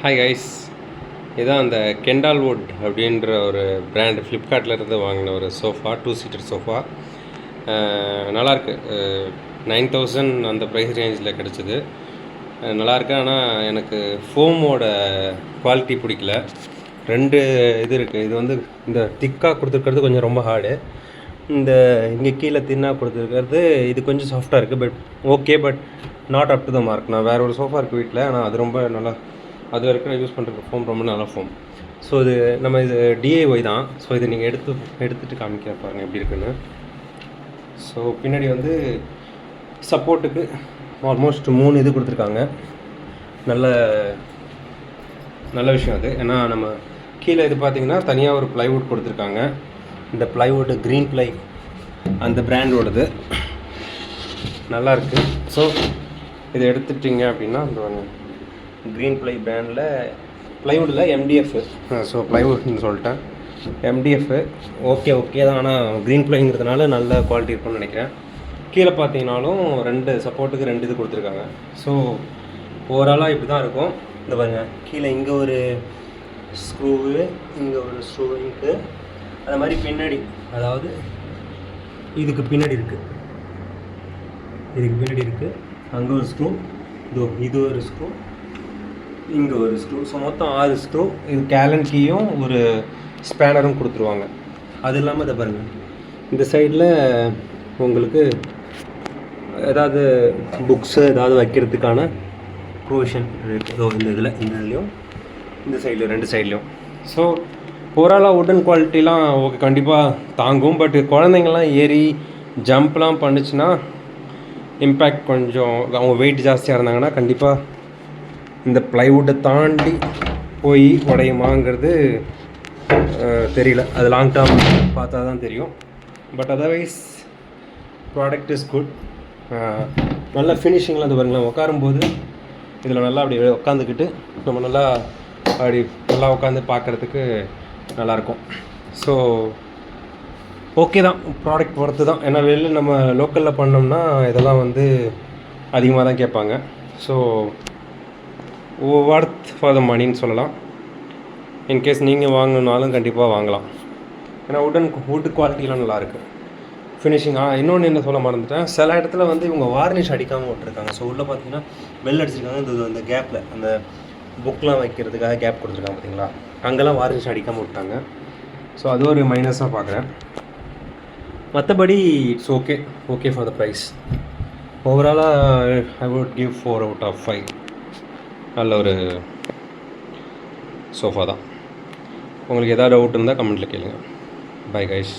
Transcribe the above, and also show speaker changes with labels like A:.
A: Hi guys, இதான் அந்த கெண்டால்வுட் அப்படின்ற ஒரு பிராண்ட் ஃப்ளிப்கார்ட்லேருந்து வாங்கின ஒரு சோஃபா, 2 சீட்டர் சோஃபா. நல்லாயிருக்கு. 9000 அந்த ப்ரைஸ் ரேஞ்சில் கிடச்சிது. நல்லாயிருக்கு. ஆனால் எனக்கு ஃபோமோட குவாலிட்டி பிடிக்கல. 2 இது இருக்குது. இது வந்து இந்த திக்காக கொடுத்துருக்கிறது கொஞ்சம் ரொம்ப ஹார்டு. இந்த இங்கே கீழே தின்னாக கொடுத்துருக்கிறது இது கொஞ்சம் சாஃப்டாக இருக்குது. But okay, but not up to the mark. நான் வேறு ஒரு சோஃபா இருக்குது வீட்டில், ஆனால் அது ரொம்ப நல்லா, அது வரைக்கும் யூஸ் பண்ணுறது ஃபோம் ரொம்ப நல்ல ஃபோம். ஸோ இது நம்ம இது டிஐஒய் தான். ஸோ இது நீங்கள் எடுத்துகிட்டு காமிக்க பாருங்கள் எப்படி இருக்குன்னு. ஸோ பின்னாடி வந்து சப்போர்ட்டுக்கு ஆல்மோஸ்ட் 3 இது கொடுத்துருக்காங்க. நல்ல நல்ல விஷயம் அது. ஏன்னா நம்ம கீழே இது பார்த்திங்கன்னா தனியாக ஒரு ப்ளைவுட் கொடுத்துருக்காங்க. இந்த ப்ளைவுட் க்ரீன் ப்ளை அந்த பிராண்டோடது நல்லாயிருக்கு. ஸோ இதை எடுத்துட்டிங்க அப்படின்னா அந்த க்ரீன் ப்ளை பிராண்டில் ப்ளைவுட்டில் எம்டிஎஃப். ஸோ ப்ளைவுட்னு சொல்லிட்டேன், எம்டிஎஃப் ஓகே தான். ஆனால் க்ரீன் ப்ளைங்கிறதுனால நல்ல குவாலிட்டி இருக்கும்னு நினைக்கிறேன். கீழே பார்த்தீங்கன்னாலும் 2 சப்போர்ட்டுக்கு 2 இது கொடுத்துருக்காங்க. ஸோ ஓவராலாக இப்படி தான் இருக்கும். இந்த பாருங்க, கீழே இங்கே ஒரு ஸ்க்ரூவு, இங்கே ஒரு ஸ்க்ரூவிங்க்கு, அது மாதிரி பின்னாடி, அதாவது இதுக்கு பின்னாடி இருக்குது, அங்கே ஒரு ஸ்க்ரூ, இது ஒரு ஸ்க்ரூ, இங்கே ஒரு ஸ்க்ரூ. ஸோ மொத்தம் 6 ஸ்க்ரூ. இது கேலன் கீயும் ஒரு ஸ்பேனரும் கொடுத்துருவாங்க. அது இல்லாமல் இதை பாருங்கள், இந்த சைடில் உங்களுக்கு ஏதாவது புக்ஸு ஏதாவது வைக்கிறதுக்கான ப்ரொவிஷன் இருக்குது. இந்த இதுலேயும் இந்த சைட்லையும் 2 சைட்லேயும். ஸோ ஓவராலாக வுட்டன் குவாலிட்டிலாம் ஓகே, கண்டிப்பாக தாங்கும். பட் குழந்தைங்கள்லாம் ஏறி ஜம்ப்லாம் பண்ணிச்சுன்னா இம்பேக்ட் கொஞ்சம், அவங்க வெயிட் ஜாஸ்தியாக இருந்தாங்கன்னா கண்டிப்பாக இந்த ப்ளைவுட்டை தாண்டி போய் உடையுமாங்கிறது தெரியல. அது லாங் டேர்ம் பார்த்தா தான் தெரியும். But otherwise product is good. நல்ல ஃபினிஷிங்கில் அது பாருங்களேன். உட்காரும்போது இதில் நல்லா அப்படி உட்காந்துக்கிட்டு நம்ம நல்லா உட்காந்து பார்க்குறதுக்கு நல்லாயிருக்கும். ஸோ ஓகே தான், ப்ராடக்ட் பொறுத்து தான். ஏன்னா வெளில நம்ம லோக்கலில் பண்ணோம்னா இதெல்லாம் வந்து அதிகமாக தான் கேட்பாங்க. ஸோ ஒர்த் ஃபார் த மணின்னு சொல்லலாம். இன்கேஸ் நீங்கள் வாங்கணுன்னாலும் கண்டிப்பாக வாங்கலாம். ஏன்னா வுட் குவாலிட்டிலாம் நல்லாயிருக்கு, ஃபினிஷிங். இன்னொன்று என்ன சொல்ல மறந்துட்டேன், சில இடத்துல வந்து இவங்க வார்னிஷ் அடிக்காமல் விட்டுருக்காங்க. ஸோ உள்ளே பார்த்தீங்கன்னா பெல் அடிச்சிருக்காங்க. அந்த கேப்பில் அந்த புக்லாம் வைக்கிறதுக்காக கேப் கொடுத்துருக்காங்க பார்த்தீங்களா, அங்கெல்லாம் வார்னிஷ் அடிக்காமல் விட்டாங்க. ஸோ அது ஒரு மைனஸாக பார்க்குறேன். மற்றபடி it's okay for the price. ஓவராலாக I would give 4 out of 5. நல்ல ஒரு சோஃபா தான். உங்களுக்கு எதாவது டவுட் இருந்தால் கமெண்ட்டில் கேளுங்க. Bye guys.